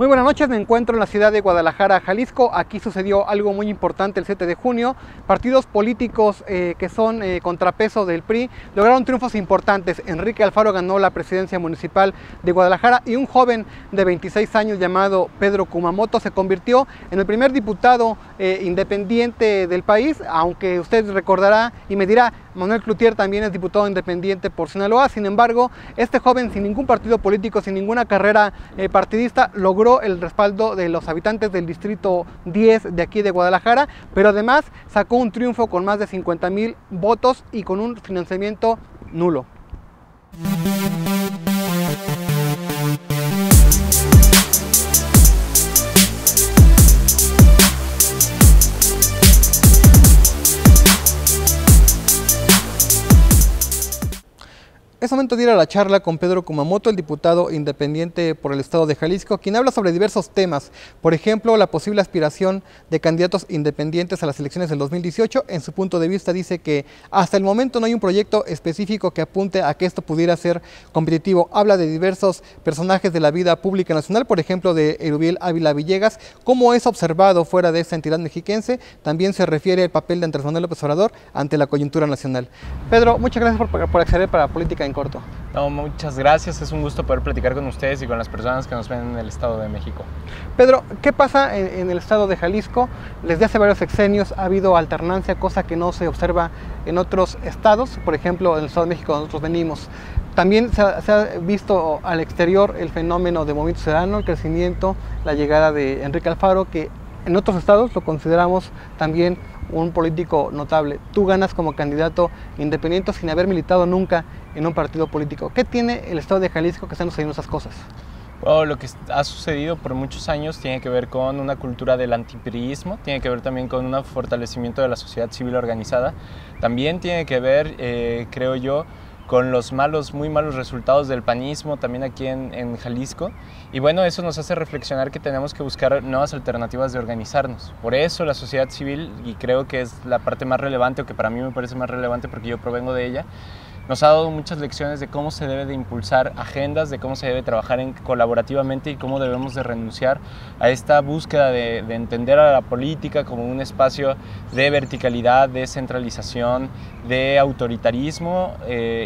Muy buenas noches, me encuentro en la ciudad de Guadalajara, Jalisco. Aquí sucedió algo muy importante el 7 de junio. Partidos políticos que son contrapeso del PRI lograron triunfos importantes. Enrique Alfaro ganó la presidencia municipal de Guadalajara y un joven de 26 años llamado Pedro Kumamoto se convirtió en el primer diputado independiente del país, aunque usted recordará y me dirá, Manuel Cloutier también es diputado independiente por Sinaloa. Sin embargo, este joven sin ningún partido político, sin ninguna carrera partidista, logró el respaldo de los habitantes del distrito 10 de aquí de Guadalajara, pero además sacó un triunfo con más de 50,000 votos y con un financiamiento nulo. Es momento de ir a la charla con Pedro Kumamoto, el diputado independiente por el estado de Jalisco, quien habla sobre diversos temas, por ejemplo, la posible aspiración de candidatos independientes a las elecciones del 2018. En su punto de vista dice que hasta el momento no hay un proyecto específico que apunte a que esto pudiera ser competitivo. Habla de diversos personajes de la vida pública nacional, por ejemplo, de Erubiel Ávila Villegas, cómo es observado fuera de esta entidad mexiquense. También se refiere al papel de Andrés Manuel López Obrador ante la coyuntura nacional. Pedro, muchas gracias por acceder para Política en Corto. No, muchas gracias, es un gusto poder platicar con ustedes y con las personas que nos ven en el Estado de México. Pedro, ¿qué pasa en el estado de Jalisco? Desde hace varios sexenios ha habido alternancia, cosa que no se observa en otros estados. Por ejemplo, en el Estado de México nosotros venimos. También se ha visto al exterior el fenómeno de movimiento ciudadano, el crecimiento, la llegada de Enrique Alfaro, que en otros estados lo consideramos también un político notable. Tú ganas como candidato independiente sin haber militado nunca en un partido político. ¿Qué tiene el estado de Jalisco que están sucediendo esas cosas? Bueno, lo que ha sucedido por muchos años tiene que ver con una cultura del antipriismo, tiene que ver también con un fortalecimiento de la sociedad civil organizada, también tiene que ver, creo yo, con los muy malos resultados del panismo también aquí en Jalisco. Y bueno, eso nos hace reflexionar que tenemos que buscar nuevas alternativas de organizarnos. Por eso la sociedad civil, y creo que es la parte más relevante, o que para mí me parece más relevante porque yo provengo de ella, nos ha dado muchas lecciones de cómo se debe de impulsar agendas, de cómo se debe trabajar colaborativamente y cómo debemos de renunciar a esta búsqueda de entender a la política como un espacio de verticalidad, de centralización, de autoritarismo,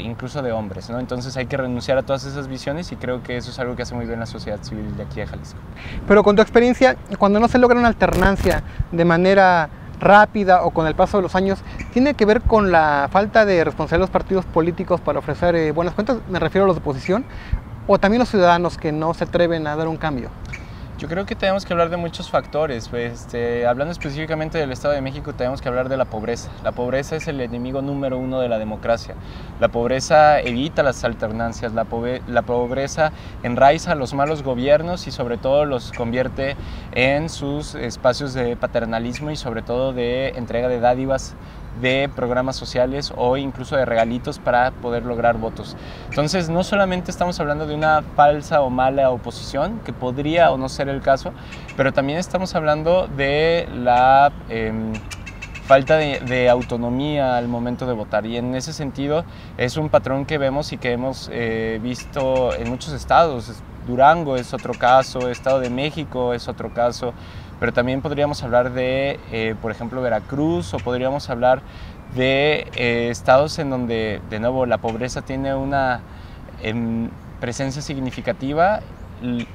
incluso de hombres, ¿no? Entonces hay que renunciar a todas esas visiones y creo que eso es algo que hace muy bien la sociedad civil de aquí de Jalisco. Pero con tu experiencia, cuando no se logra una alternancia de manera rápida o con el paso de los años, ¿tiene que ver con la falta de responsabilidad de los partidos políticos para ofrecer buenas cuentas? Me refiero a los de oposición, o también los ciudadanos que no se atreven a dar un cambio. Yo creo que tenemos que hablar de muchos factores. Hablando específicamente del Estado de México, tenemos que hablar de la pobreza. La pobreza es el enemigo número uno de la democracia. La pobreza evita las alternancias, la pobreza enraiza los malos gobiernos y sobre todo los convierte en sus espacios de paternalismo y sobre todo de entrega de dádivas, de programas sociales o incluso de regalitos para poder lograr votos. Entonces, no solamente estamos hablando de una falsa o mala oposición, que podría o no ser el caso, pero también estamos hablando de la falta de autonomía al momento de votar, y en ese sentido es un patrón que vemos y que hemos visto en muchos estados. Durango es otro caso, Estado de México es otro caso, pero también podríamos hablar de, por ejemplo, Veracruz, o podríamos hablar de estados en donde, de nuevo, la pobreza tiene una presencia significativa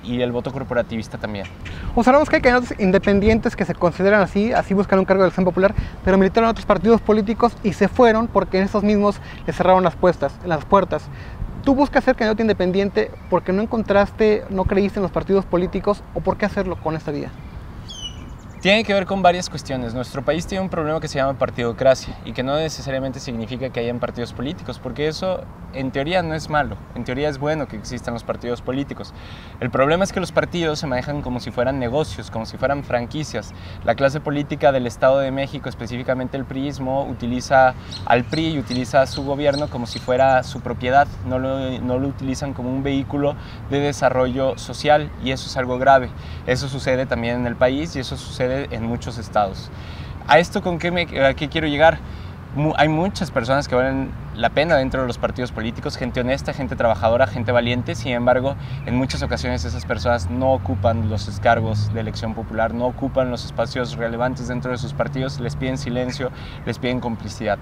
y el voto corporativista también. Observamos que hay candidatos independientes que se consideran así buscan un cargo de elección popular, pero militaron en otros partidos políticos y se fueron porque en estos mismos les cerraron las puertas. ¿Tú buscas ser candidato independiente porque no creíste en los partidos políticos, o por qué hacerlo con esta vía? Tiene que ver con varias cuestiones. Nuestro país tiene un problema que se llama partidocracia y que no necesariamente significa que hayan partidos políticos, porque eso en teoría no es malo, en teoría es bueno que existan los partidos políticos. El problema es que los partidos se manejan como si fueran negocios, como si fueran franquicias. La clase política del Estado de México, específicamente el priismo, utiliza al PRI y utiliza a su gobierno como si fuera su propiedad, no lo utilizan como un vehículo de desarrollo social, y eso es algo grave. Eso sucede también en el país y eso sucede en muchos estados. ¿A esto a qué quiero llegar? Hay muchas personas que valen la pena dentro de los partidos políticos, gente honesta, gente trabajadora, gente valiente. Sin embargo, en muchas ocasiones esas personas no ocupan los cargos de elección popular, no ocupan los espacios relevantes dentro de sus partidos, les piden silencio, les piden complicidad.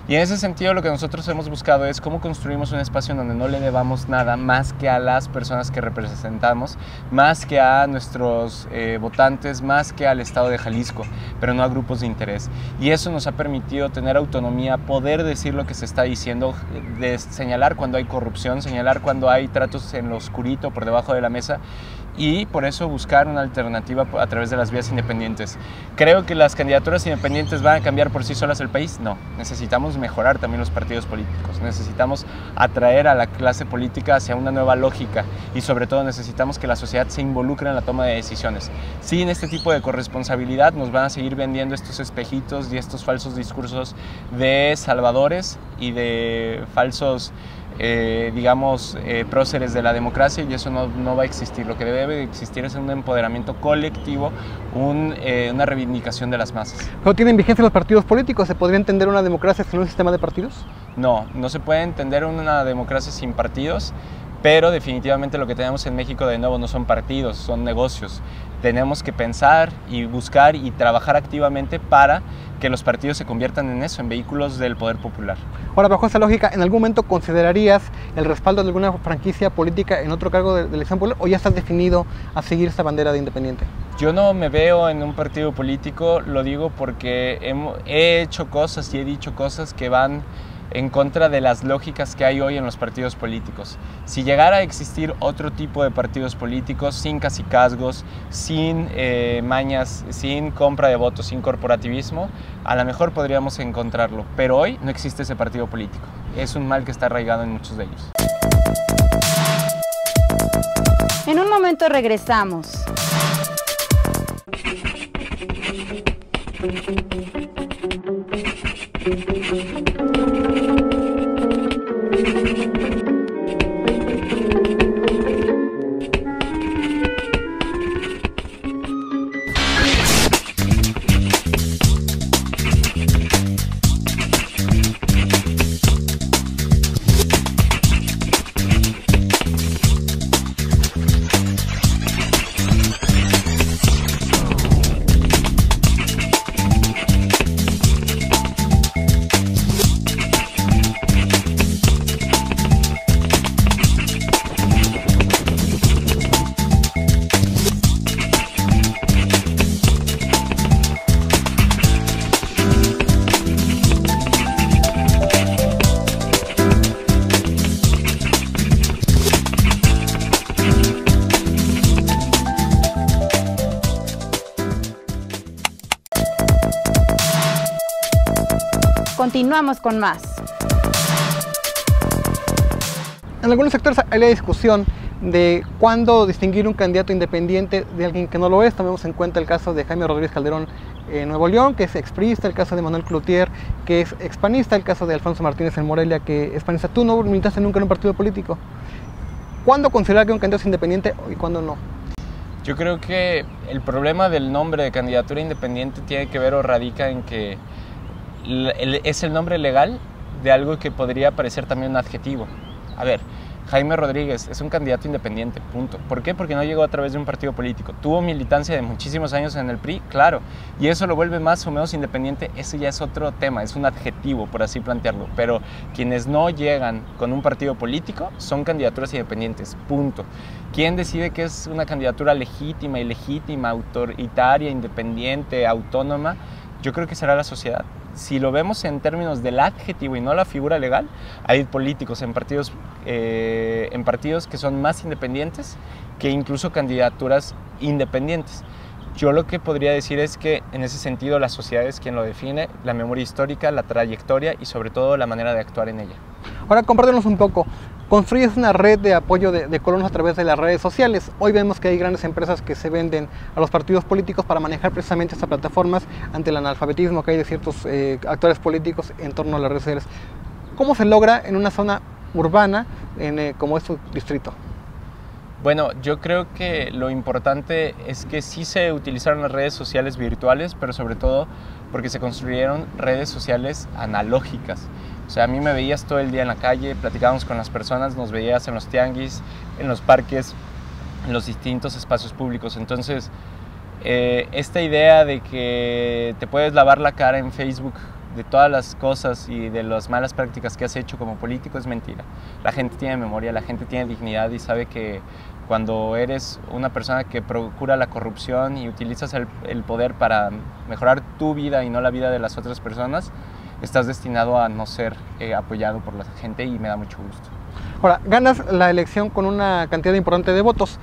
Y en ese sentido lo que nosotros hemos buscado es cómo construimos un espacio en donde no le debamos nada más que a las personas que representamos, más que a nuestros votantes, más que al Estado de Jalisco, pero no a grupos de interés. Y eso nos ha permitido tener autonomía, poder decir lo que se está diciendo, de señalar cuando hay corrupción, señalar cuando hay tratos en lo oscurito, por debajo de la mesa, y por eso buscar una alternativa a través de las vías independientes. ¿Creo que las candidaturas independientes van a cambiar por sí solas el país? No, necesitamos mejorar también los partidos políticos, necesitamos atraer a la clase política hacia una nueva lógica y sobre todo necesitamos que la sociedad se involucre en la toma de decisiones. Sin este tipo de corresponsabilidad nos van a seguir vendiendo estos espejitos y estos falsos discursos de salvadores y de falsos próceres de la democracia, y eso no va a existir. Lo que debe existir es un empoderamiento colectivo, una reivindicación de las masas. ¿No tienen vigencia los partidos políticos? ¿Se podría entender una democracia sin un sistema de partidos? No, no se puede entender una democracia sin partidos, pero definitivamente lo que tenemos en México de nuevo no son partidos, son negocios. Tenemos que pensar y buscar y trabajar activamente para que los partidos se conviertan en eso, en vehículos del poder popular. Ahora, bajo esa lógica, ¿en algún momento considerarías el respaldo de alguna franquicia política en otro cargo de elección popular o ya estás definido a seguir esta bandera de independiente? Yo no me veo en un partido político, lo digo porque he hecho cosas y he dicho cosas que van en contra de las lógicas que hay hoy en los partidos políticos. Si llegara a existir otro tipo de partidos políticos, sin cacicazgos, sin mañas, sin compra de votos, sin corporativismo, a lo mejor podríamos encontrarlo, pero hoy no existe ese partido político. Es un mal que está arraigado en muchos de ellos. En un momento regresamos. Continuamos con más. En algunos sectores hay la discusión de cuándo distinguir un candidato independiente de alguien que no lo es. Tomemos en cuenta el caso de Jaime Rodríguez Calderón en Nuevo León, que es expriista, el caso de Manuel Cloutier, que es expanista, el caso de Alfonso Martínez en Morelia, que es panista. Tú no militaste nunca en un partido político. ¿Cuándo considerar que un candidato es independiente y cuándo no? Yo creo que el problema del nombre de candidatura independiente tiene que ver o radica en que es el nombre legal de algo que podría parecer también un adjetivo. A ver, Jaime Rodríguez es un candidato independiente, punto. ¿Por qué? Porque no llegó a través de un partido político. Tuvo militancia de muchísimos años en el PRI, claro, y eso lo vuelve más o menos independiente. Eso ya es otro tema, es un adjetivo, por así plantearlo. Pero quienes no llegan con un partido político son candidaturas independientes, punto. ¿Quién decide que es una candidatura legítima, ilegítima, autoritaria, independiente, autónoma? Yo creo que será la sociedad. Si lo vemos en términos del adjetivo y no la figura legal, hay políticos en partidos que son más independientes que incluso candidaturas independientes. Yo lo que podría decir es que en ese sentido la sociedad es quien lo define, la memoria histórica, la trayectoria y sobre todo la manera de actuar en ella. Ahora compártenos un poco. Construyes una red de apoyo de colonos a través de las redes sociales. Hoy vemos que hay grandes empresas que se venden a los partidos políticos para manejar precisamente estas plataformas ante el analfabetismo que hay de ciertos actores políticos en torno a las redes sociales. ¿Cómo se logra en una zona urbana como es tu distrito? Bueno, yo creo que lo importante es que sí se utilizaron las redes sociales virtuales, pero sobre todo porque se construyeron redes sociales analógicas. O sea, a mí me veías todo el día en la calle, platicábamos con las personas, nos veías en los tianguis, en los parques, en los distintos espacios públicos. Entonces, esta idea de que te puedes lavar la cara en Facebook de todas las cosas y de las malas prácticas que has hecho como político es mentira. La gente tiene memoria, la gente tiene dignidad y sabe que cuando eres una persona que procura la corrupción y utilizas el poder para mejorar tu vida y no la vida de las otras personas, estás destinado a no ser apoyado por la gente y me da mucho gusto. Ahora, ganas la elección con una cantidad importante de votos.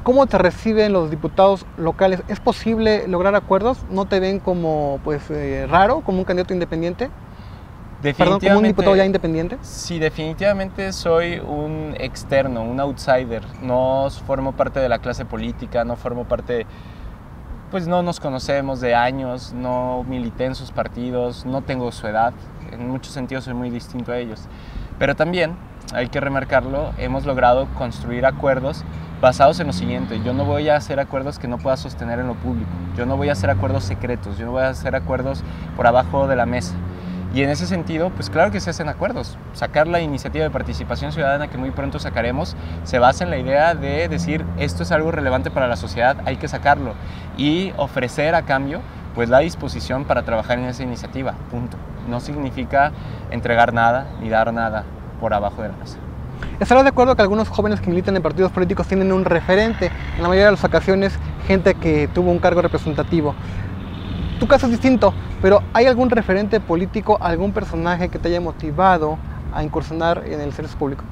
¿Cómo te reciben los diputados locales? ¿Es posible lograr acuerdos? ¿No te ven como raro, como un candidato independiente? Perdón, como un diputado ya independiente. Sí, definitivamente soy un externo, un outsider. No formo parte de la clase política, no formo parte, pues no nos conocemos de años, no milité en sus partidos, no tengo su edad. En muchos sentidos soy muy distinto a ellos. Pero también, hay que remarcarlo, hemos logrado construir acuerdos basados en lo siguiente: yo no voy a hacer acuerdos que no pueda sostener en lo público, yo no voy a hacer acuerdos secretos, yo no voy a hacer acuerdos por abajo de la mesa. Y en ese sentido, pues claro que se hacen acuerdos. Sacar la iniciativa de participación ciudadana que muy pronto sacaremos se basa en la idea de decir esto es algo relevante para la sociedad, hay que sacarlo y ofrecer a cambio pues la disposición para trabajar en esa iniciativa, punto. No significa entregar nada ni dar nada por abajo de la mesa. ¿Estarás de acuerdo que algunos jóvenes que militan en partidos políticos tienen un referente? En la mayoría de las ocasiones, gente que tuvo un cargo representativo. Tu caso es distinto, pero ¿hay algún referente político, algún personaje que te haya motivado a incursionar en el servicio público?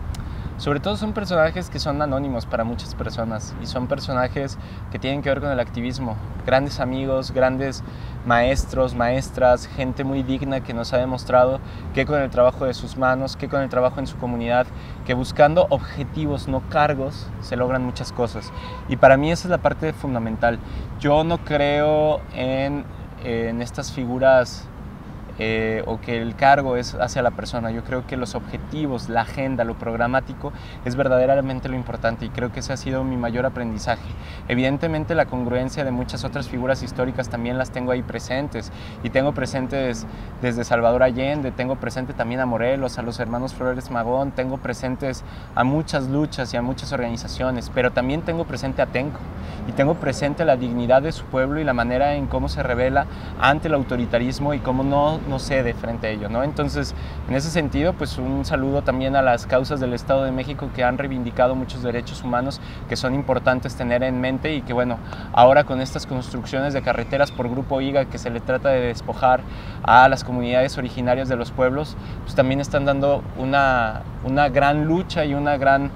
Sobre todo son personajes que son anónimos para muchas personas y son personajes que tienen que ver con el activismo. Grandes amigos, grandes maestros, maestras, gente muy digna que nos ha demostrado que con el trabajo de sus manos, que con el trabajo en su comunidad, que buscando objetivos, no cargos, se logran muchas cosas. Y para mí esa es la parte fundamental. Yo no creo en estas figuras o que el cargo es hacia la persona. Yo creo que los objetivos, la agenda, lo programático es verdaderamente lo importante y creo que ese ha sido mi mayor aprendizaje. Evidentemente la congruencia de muchas otras figuras históricas también las tengo ahí presentes y tengo presentes desde Salvador Allende, tengo presente también a Morelos, a los hermanos Flores Magón, tengo presentes a muchas luchas y a muchas organizaciones, pero también tengo presente a Atenco y tengo presente la dignidad de su pueblo y la manera en cómo se revela ante el autoritarismo y cómo no cede frente a ello, ¿no? Entonces, en ese sentido, pues un saludo también a las causas del Estado de México que han reivindicado muchos derechos humanos que son importantes tener en mente y que, bueno, ahora con estas construcciones de carreteras por Grupo IGA que se le trata de despojar a las comunidades originarias de los pueblos, pues también están dando una gran lucha y una gran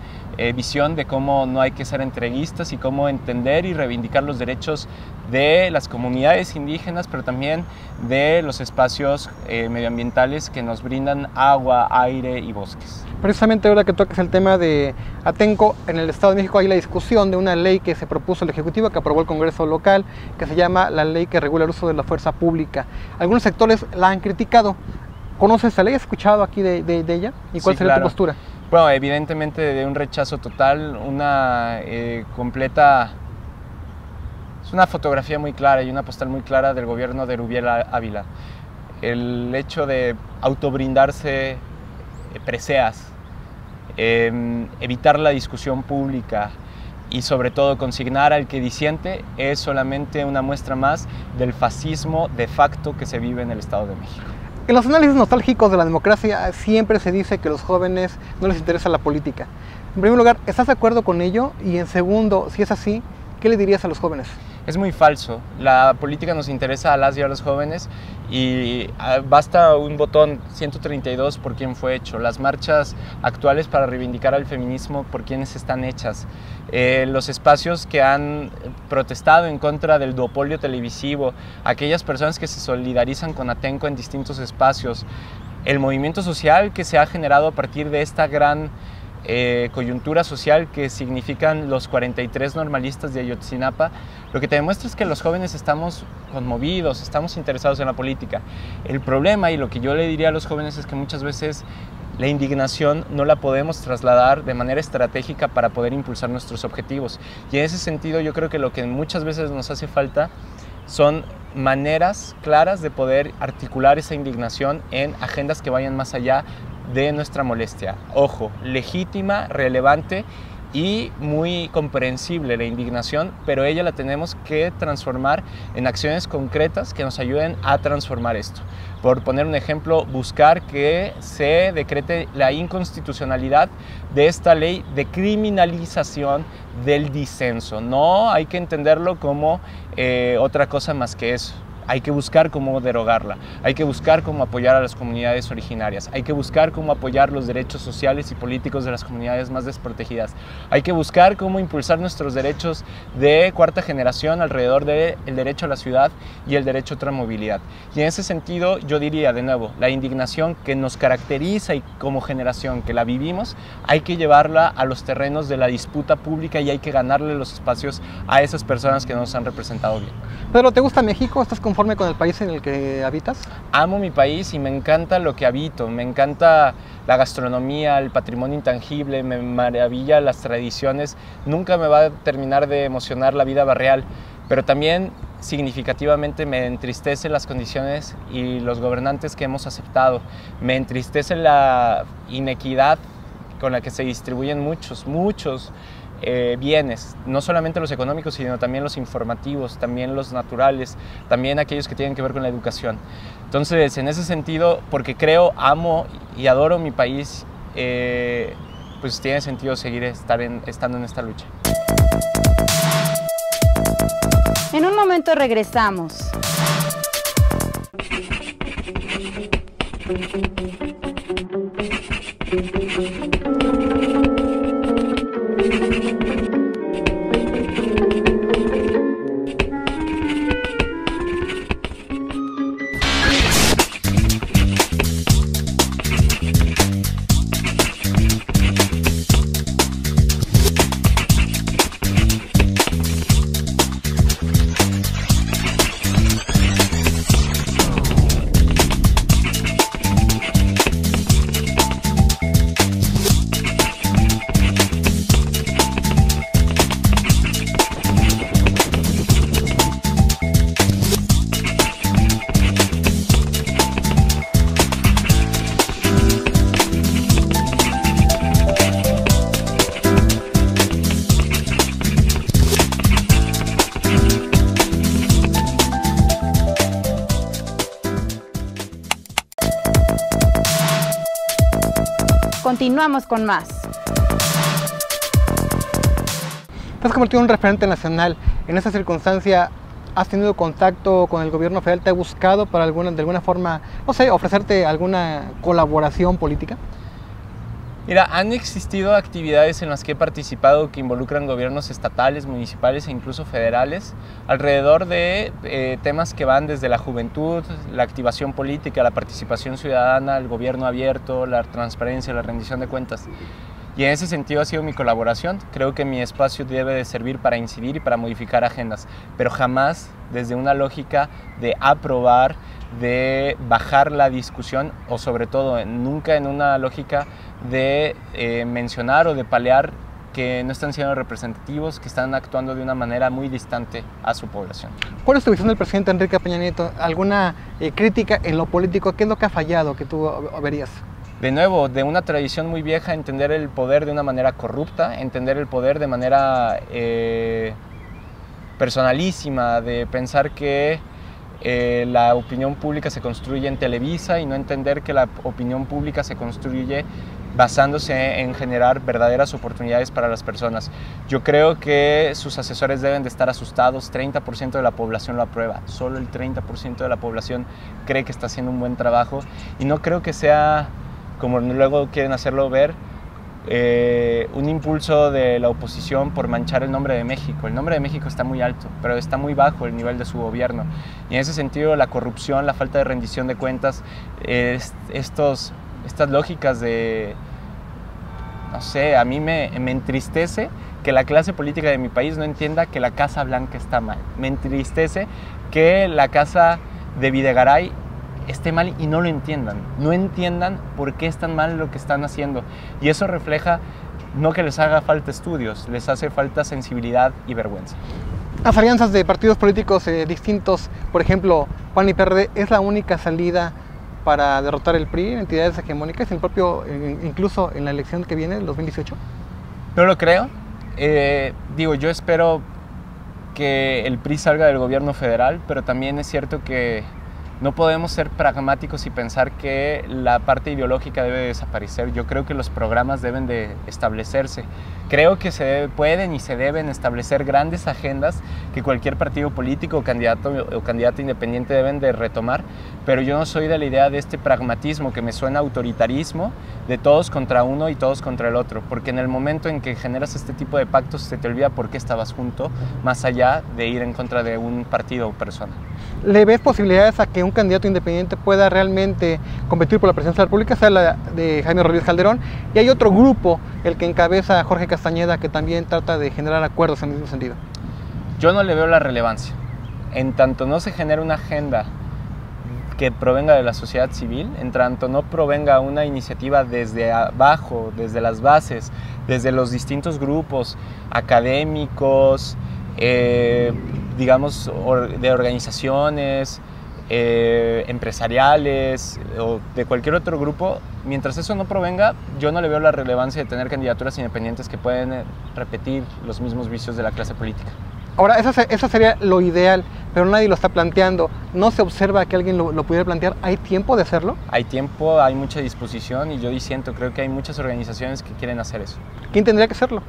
visión de cómo no hay que ser entreguistas y cómo entender y reivindicar los derechos de las comunidades indígenas, pero también de los espacios medioambientales que nos brindan agua, aire y bosques. Precisamente ahora que tocas el tema de Atenco, en el Estado de México hay la discusión de una ley que se propuso el Ejecutivo, que aprobó el Congreso local, que se llama la ley que regula el uso de la fuerza pública. Algunos sectores la han criticado. ¿Conoces esta ley? ¿Has escuchado aquí de ella? ¿Y cuál sería tu postura? Bueno, evidentemente de un rechazo total, una completa... Es una fotografía muy clara y una postal muy clara del gobierno de Rubiel Ávila. El hecho de autobrindarse preseas, evitar la discusión pública y sobre todo consignar al que disiente es solamente una muestra más del fascismo de facto que se vive en el Estado de México. En los análisis nostálgicos de la democracia siempre se dice que a los jóvenes no les interesa la política. En primer lugar, ¿estás de acuerdo con ello? Y en segundo, si es así, ¿qué le dirías a los jóvenes? Es muy falso. La política nos interesa a las y a los jóvenes y basta un botón 132 por quien fue hecho. Las marchas actuales para reivindicar al feminismo por quienes están hechas. Los espacios que han protestado en contra del duopolio televisivo, aquellas personas que se solidarizan con Atenco en distintos espacios, el movimiento social que se ha generado a partir de esta gran coyuntura social que significan los 43 normalistas de Ayotzinapa, lo que te demuestra es que los jóvenes estamos conmovidos, estamos interesados en la política. El problema y lo que yo le diría a los jóvenes es que muchas veces la indignación no la podemos trasladar de manera estratégica para poder impulsar nuestros objetivos. Y en ese sentido yo creo que lo que muchas veces nos hace falta son maneras claras de poder articular esa indignación en agendas que vayan más allá de nuestra molestia. Ojo, legítima, relevante y muy comprensible la indignación, pero ella la tenemos que transformar en acciones concretas que nos ayuden a transformar esto. Por poner un ejemplo, buscar que se decrete la inconstitucionalidad de esta ley de criminalización del disenso. No hay que entenderlo como otra cosa más que eso. Hay que buscar cómo derogarla, hay que buscar cómo apoyar a las comunidades originarias, hay que buscar cómo apoyar los derechos sociales y políticos de las comunidades más desprotegidas, hay que buscar cómo impulsar nuestros derechos de cuarta generación alrededor del derecho a la ciudad y el derecho a otra movilidad. Y en ese sentido yo diría de nuevo, la indignación que nos caracteriza y como generación que la vivimos, hay que llevarla a los terrenos de la disputa pública y hay que ganarle los espacios a esas personas que nos han representado bien. Pedro, ¿te gusta México? ¿Estás conforme con el país en el que habitas? Amo mi país y me encanta lo que habito, me encanta la gastronomía, el patrimonio intangible, me maravilla las tradiciones, nunca me va a terminar de emocionar la vida barrial, pero también significativamente me entristecen las condiciones y los gobernantes que hemos aceptado, me entristece la inequidad con la que se distribuyen muchos bienes, no solamente los económicos, sino también los informativos, también los naturales, también aquellos que tienen que ver con la educación. Entonces, en ese sentido, porque creo, amo y adoro mi país, pues tiene sentido seguir estando en esta lucha. En un momento regresamos. Continuamos con más. Te has convertido en un referente nacional. En esa circunstancia, ¿has tenido contacto con el gobierno federal? ¿Te ha buscado para de alguna forma, no sé, ofrecerte alguna colaboración política? Mira, han existido actividades en las que he participado que involucran gobiernos estatales, municipales e incluso federales alrededor de temas que van desde la juventud, la activación política, la participación ciudadana, el gobierno abierto, la transparencia, la rendición de cuentas. Y en ese sentido ha sido mi colaboración. Creo que mi espacio debe de servir para incidir y para modificar agendas, pero jamás desde una lógica de aprobar, de bajar la discusión o sobre todo nunca en una lógica de mencionar o de palear que no están siendo representativos, que están actuando de una manera muy distante a su población. ¿Cuál es tu visión del presidente Enrique Peña Nieto? ¿Alguna crítica en lo político? ¿Qué es lo que ha fallado que tú verías? De nuevo, de una tradición muy vieja, entender el poder de una manera corrupta, entender el poder de manera personalísima, de pensar que la opinión pública se construye en Televisa y no entender que la opinión pública se construye basándose en generar verdaderas oportunidades para las personas. Yo creo que sus asesores deben de estar asustados. 30% de la población lo aprueba, solo el 30% de la población cree que está haciendo un buen trabajo y no creo que sea, como luego quieren hacerlo ver, un impulso de la oposición por manchar el nombre de México. El nombre de México está muy alto, pero está muy bajo el nivel de su gobierno. Y en ese sentido, la corrupción, la falta de rendición de cuentas, estas lógicas de, no sé, a mí me entristece que la clase política de mi país no entienda que la Casa Blanca está mal. Me entristece que la casa de Videgaray esté mal y no lo entiendan. No entiendan por qué es tan mal lo que están haciendo. Y eso refleja no que les haga falta estudios, les hace falta sensibilidad y vergüenza. Las alianzas de partidos políticos distintos, por ejemplo, PAN y PRD, ¿es la única salida para derrotar el PRI en entidades hegemónicas, incluso en la elección que viene, el 2018? No lo creo. Yo espero que el PRI salga del gobierno federal, pero también es cierto que no podemos ser pragmáticos y pensar que la parte ideológica debe desaparecer. Yo creo que los programas deben de establecerse. Creo que se pueden y se deben establecer grandes agendas que cualquier partido político o candidata independiente deben de retomar, pero yo no soy de la idea de este pragmatismo que me suena a autoritarismo, de todos contra uno y todos contra el otro, porque en el momento en que generas este tipo de pactos se te olvida por qué estabas junto, más allá de ir en contra de un partido o persona. ¿Le ves posibilidades a que un candidato independiente pueda realmente competir por la presidencia de la República? Sea la de Jaime Rodríguez Calderón, y hay otro grupo, el que encabeza Jorge Castañeda, que también trata de generar acuerdos en el mismo sentido. Yo no le veo la relevancia. En tanto no se genera una agenda que provenga de la sociedad civil, en tanto no provenga una iniciativa desde abajo, desde las bases, desde los distintos grupos académicos, digamos, de organizaciones, empresariales o de cualquier otro grupo, mientras eso no provenga, yo no le veo la relevancia de tener candidaturas independientes que pueden repetir los mismos vicios de la clase política. Ahora, eso sería lo ideal, pero nadie lo está planteando. ¿No se observa que alguien lo pudiera plantear? ¿Hay tiempo de hacerlo? Hay tiempo, hay mucha disposición y yo disiento. Creo que hay muchas organizaciones que quieren hacer eso. ¿Quién tendría que hacerlo?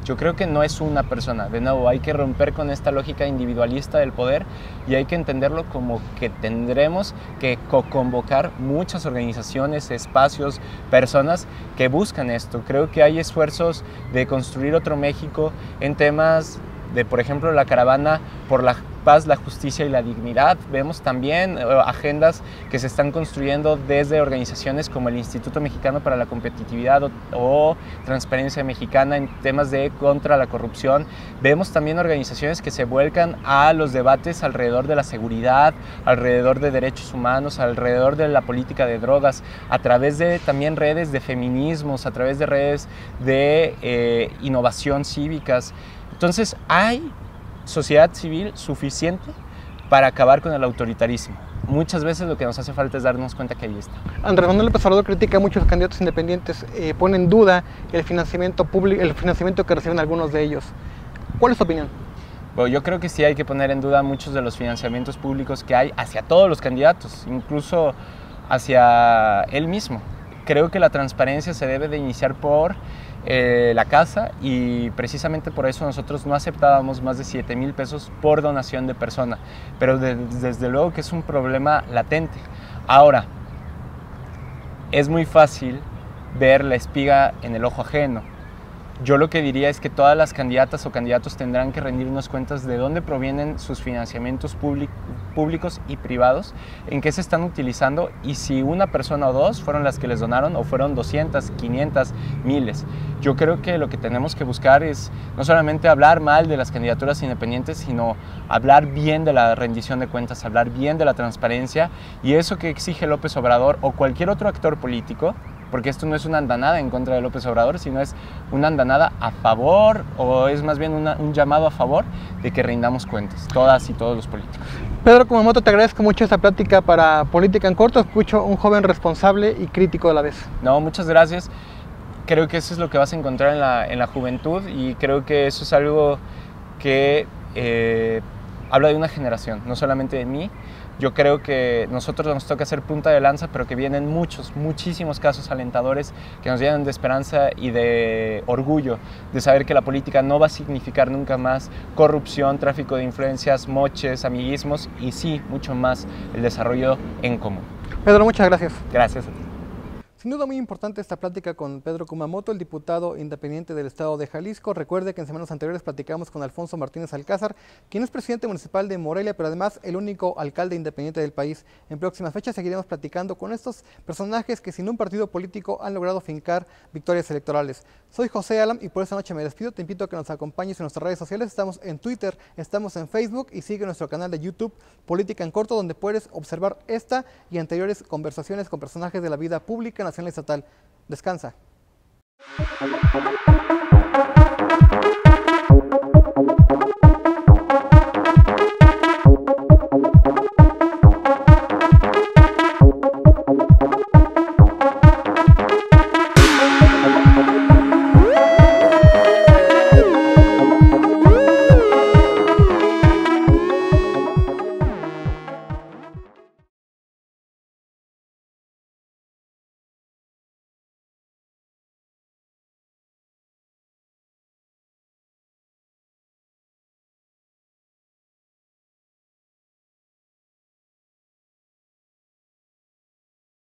Yo creo que no es una persona. De nuevo, hay que romper con esta lógica individualista del poder y hay que entenderlo como que tendremos que convocar muchas organizaciones, espacios, personas que buscan esto. Creo que hay esfuerzos de construir otro México en temas de, por ejemplo, la caravana por la paz, la justicia y la dignidad. Vemos también agendas que se están construyendo desde organizaciones como el Instituto Mexicano para la Competitividad o Transparencia Mexicana en temas de contra la corrupción. Vemos también organizaciones que se vuelcan a los debates alrededor de la seguridad, alrededor de derechos humanos, alrededor de la política de drogas, a través de también redes de feminismos, a través de redes de innovación cívicas. Entonces hay sociedad civil suficiente para acabar con el autoritarismo. Muchas veces lo que nos hace falta es darnos cuenta que ahí está. Andrés Manuel López Obrador critica a muchos candidatos independientes, pone en duda el financiamiento público, el financiamiento que reciben algunos de ellos. ¿Cuál es tu opinión? Bueno, yo creo que sí hay que poner en duda muchos de los financiamientos públicos que hay hacia todos los candidatos, incluso hacia él mismo. Creo que la transparencia se debe de iniciar por la casa y precisamente por eso nosotros no aceptábamos más de 7,000 pesos por donación de persona, pero desde luego que es un problema latente. Ahora, es muy fácil ver la espiga en el ojo ajeno. Yo lo que diría es que todas las candidatas o candidatos tendrán que rendirnos cuentas de dónde provienen sus financiamientos públicos y privados, en qué se están utilizando y si una persona o dos fueron las que les donaron o fueron 200, 500, miles. Yo creo que lo que tenemos que buscar es no solamente hablar mal de las candidaturas independientes, sino hablar bien de la rendición de cuentas, hablar bien de la transparencia y eso que exige López Obrador o cualquier otro actor político, porque esto no es una andanada en contra de López Obrador, sino es una andanada a favor, o es más bien un llamado a favor de que rindamos cuentas, todas y todos los políticos. Pedro Kumamoto, te agradezco mucho esta plática para Política en Corto. Escucho un joven responsable y crítico a la vez. No, muchas gracias. Creo que eso es lo que vas a encontrar en la juventud y creo que eso es algo que habla de una generación, no solamente de mí. Yo creo que nosotros nos toca hacer punta de lanza, pero que vienen muchísimos casos alentadores que nos llenan de esperanza y de orgullo de saber que la política no va a significar nunca más corrupción, tráfico de influencias, moches, amiguismos y sí, mucho más el desarrollo en común. Pedro, muchas gracias. Gracias a ti. Sin duda muy importante esta plática con Pedro Kumamoto, el diputado independiente del estado de Jalisco. Recuerde que en semanas anteriores platicamos con Alfonso Martínez Alcázar, quien es presidente municipal de Morelia, pero además el único alcalde independiente del país. En próximas fechas seguiremos platicando con estos personajes que sin un partido político han logrado fincar victorias electorales. Soy José Alam y por esta noche me despido. Te invito a que nos acompañes en nuestras redes sociales. Estamos en Twitter, estamos en Facebook y sigue nuestro canal de YouTube Política en Corto, donde puedes observar esta y anteriores conversaciones con personajes de la vida pública, nacional y estatal. Descansa.